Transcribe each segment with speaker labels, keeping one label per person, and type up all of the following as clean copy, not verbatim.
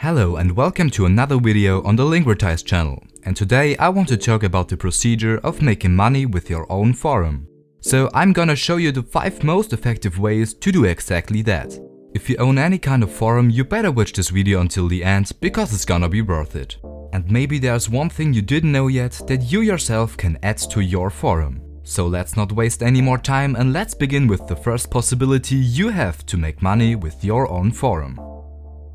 Speaker 1: Hello and welcome to another video on the Lingvertise channel, and today I want to talk about the procedure of making money with your own forum. So I'm gonna show you the 5 most effective ways to do exactly that. If you own any kind of forum, you better watch this video until the end because it's gonna be worth it. And maybe there's one thing you didn't know yet that you yourself can add to your forum. So let's not waste any more time and let's begin with the first possibility you have to make money with your own forum.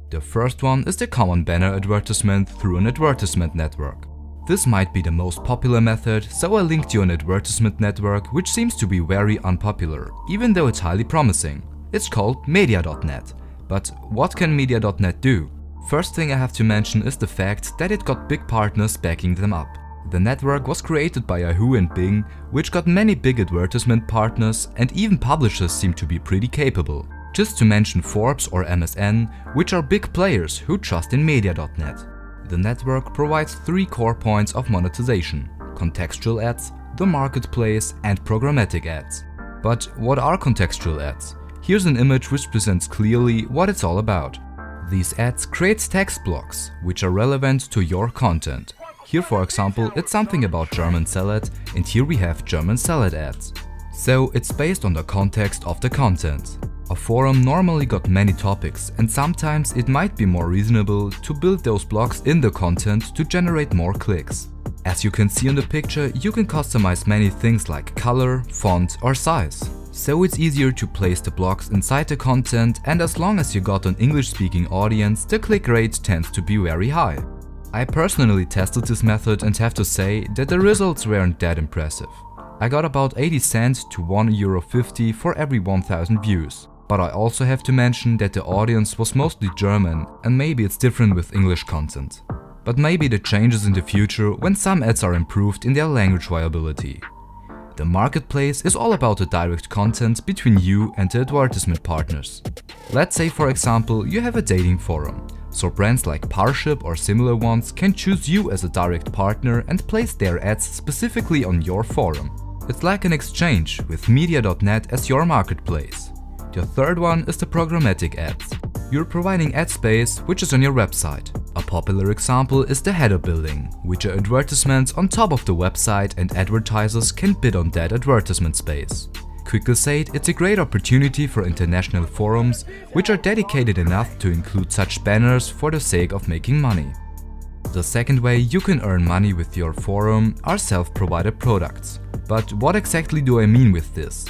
Speaker 1: The first one is the common banner advertisement through an advertisement network. This might be the most popular method, so I linked you an advertisement network which seems to be very unpopular, even though it's highly promising. It's called Media.net. But what can Media.net do? First thing I have to mention is the fact that it got big partners backing them up. The network was created by Yahoo and Bing, which got many big advertisement partners, and even publishers seem to be pretty capable. Just to mention Forbes or MSN, which are big players who trust in Media.net. The network provides 3 core points of monetization: contextual ads, the marketplace, and programmatic ads. But what are contextual ads? Here's an image which presents clearly what it's all about. These ads create text blocks, which are relevant to your content. Here, for example, it's something about German salad, and here we have German salad ads. So it's based on the context of the content. A forum normally got many topics, and sometimes it might be more reasonable to build those blocks in the content to generate more clicks. As you can see in the picture, you can customize many things like color, font or size. So it's easier to place the blocks inside the content, and as long as you got an English-speaking audience, the click rate tends to be very high. I personally tested this method and have to say that the results weren't that impressive. I got about 80 cents to €1.50 for every 1000 views. But I also have to mention that the audience was mostly German, and maybe it's different with English content. But maybe that changes in the future when some ads are improved in their language viability. The marketplace is all about the direct content between you and the advertisement partners. Let's say, for example, you have a dating forum. So brands like Parship or similar ones can choose you as a direct partner and place their ads specifically on your forum. It's like an exchange with Media.net as your marketplace. The third one is the programmatic ads. You're providing ad space which is on your website. A popular example is the header building, which are advertisements on top of the website, and advertisers can bid on that advertisement space. Quickly said, it's a great opportunity for international forums which are dedicated enough to include such banners for the sake of making money. The second way you can earn money with your forum are self-provided products. But what exactly do I mean with this?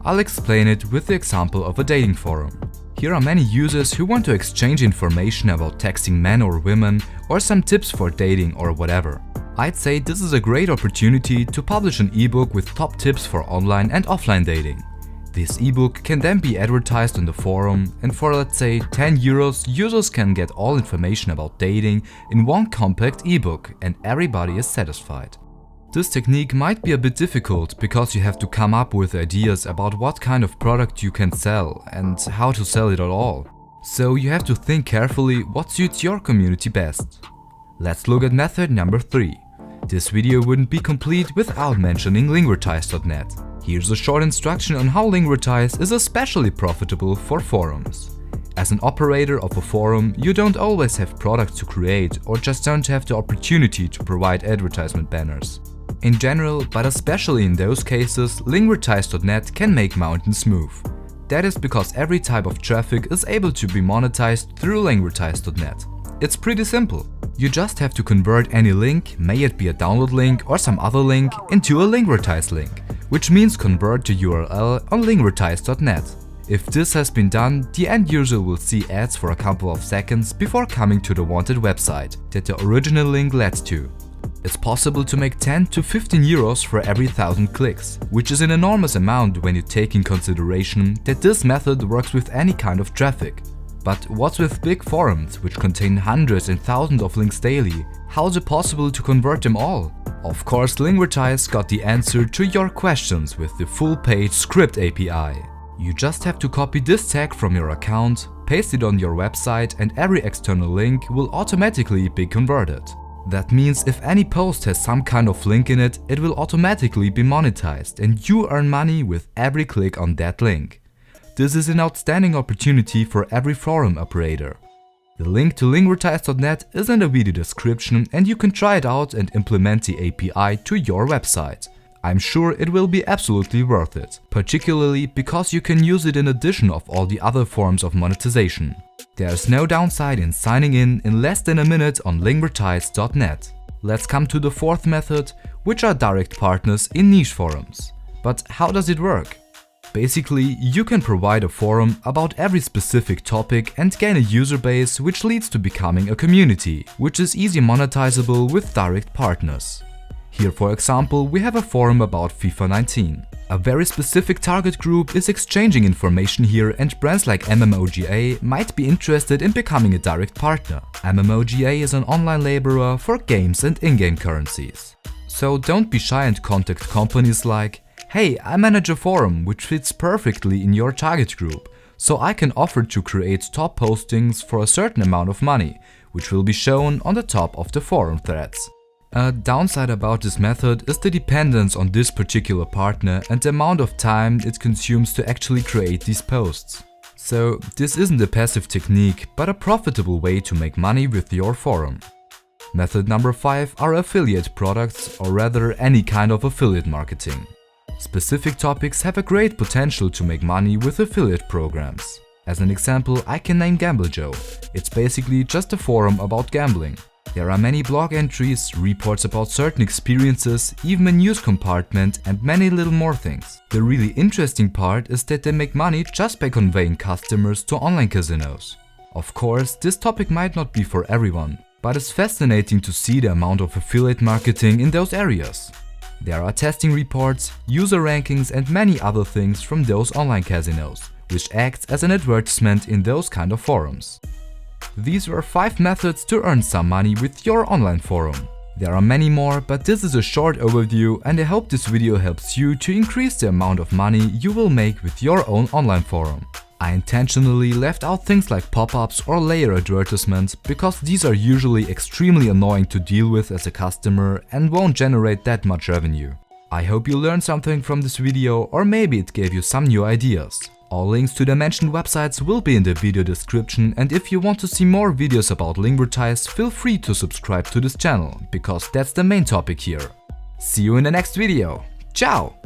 Speaker 1: I'll explain it with the example of a dating forum. Here are many users who want to exchange information about texting men or women, or some tips for dating or whatever. I'd say this is a great opportunity to publish an ebook with top tips for online and offline dating. This ebook can then be advertised on the forum, and for let's say €10, users can get all information about dating in one compact ebook, and everybody is satisfied. This technique might be a bit difficult because you have to come up with ideas about what kind of product you can sell and how to sell it at all. So you have to think carefully what suits your community best. Let's look at method number 3. This video wouldn't be complete without mentioning Lingvertise.net. Here's a short instruction on how Lingvertise is especially profitable for forums. As an operator of a forum, you don't always have products to create or just don't have the opportunity to provide advertisement banners. In general, but especially in those cases, Lingvertise.net can make mountains move. That is because every type of traffic is able to be monetized through Lingvertise.net. It's pretty simple. You just have to convert any link, may it be a download link or some other link, into a Lingvertise link, which means convert the URL on Lingvertise.net. If this has been done, the end user will see ads for a couple of seconds before coming to the wanted website that the original link led to. It's possible to make 10 to 15 euros for every 1000 clicks, which is an enormous amount when you take in consideration that this method works with any kind of traffic. But what's with big forums, which contain hundreds and thousands of links daily? How is it possible to convert them all? Of course, Lingvertise got the answer to your questions with the full-page script API. You just have to copy this tag from your account, paste it on your website, and every external link will automatically be converted. That means if any post has some kind of link in it, it will automatically be monetized and you earn money with every click on that link. This is an outstanding opportunity for every forum operator. The link to Lingvertise.net is in the video description and you can try it out and implement the API to your website. I'm sure it will be absolutely worth it, particularly because you can use it in addition of all the other forms of monetization. There is no downside in signing in less than a minute on Lingvertise.net. Let's come to the fourth method, which are direct partners in niche forums. But how does it work? Basically, you can provide a forum about every specific topic and gain a user base which leads to becoming a community, which is easy monetizable with direct partners. Here, for example, we have a forum about FIFA 19. A very specific target group is exchanging information here and brands like MMOGA might be interested in becoming a direct partner. MMOGA is an online labeler for games and in-game currencies. So don't be shy and contact companies like, "Hey, I manage a forum which fits perfectly in your target group, so I can offer to create top postings for a certain amount of money, which will be shown on the top of the forum threads." A downside about this method is the dependence on this particular partner and the amount of time it consumes to actually create these posts. So this isn't a passive technique, but a profitable way to make money with your forum. Method number 5 are affiliate products, or rather any kind of affiliate marketing. Specific topics have a great potential to make money with affiliate programs. As an example, I can name GambleJoe. It's basically just a forum about gambling. There are many blog entries, reports about certain experiences, even a news compartment and many little more things. The really interesting part is that they make money just by conveying customers to online casinos. Of course, this topic might not be for everyone, but it's fascinating to see the amount of affiliate marketing in those areas. There are testing reports, user rankings and many other things from those online casinos, which acts as an advertisement in those kind of forums. These were 5 methods to earn some money with your online forum. There are many more, but this is a short overview and I hope this video helps you to increase the amount of money you will make with your own online forum. I intentionally left out things like pop-ups or layer advertisements because these are usually extremely annoying to deal with as a customer and won't generate that much revenue. I hope you learned something from this video or maybe it gave you some new ideas. All links to the mentioned websites will be in the video description, and if you want to see more videos about Lingvertise, feel free to subscribe to this channel, because that's the main topic here. See you in the next video. Ciao!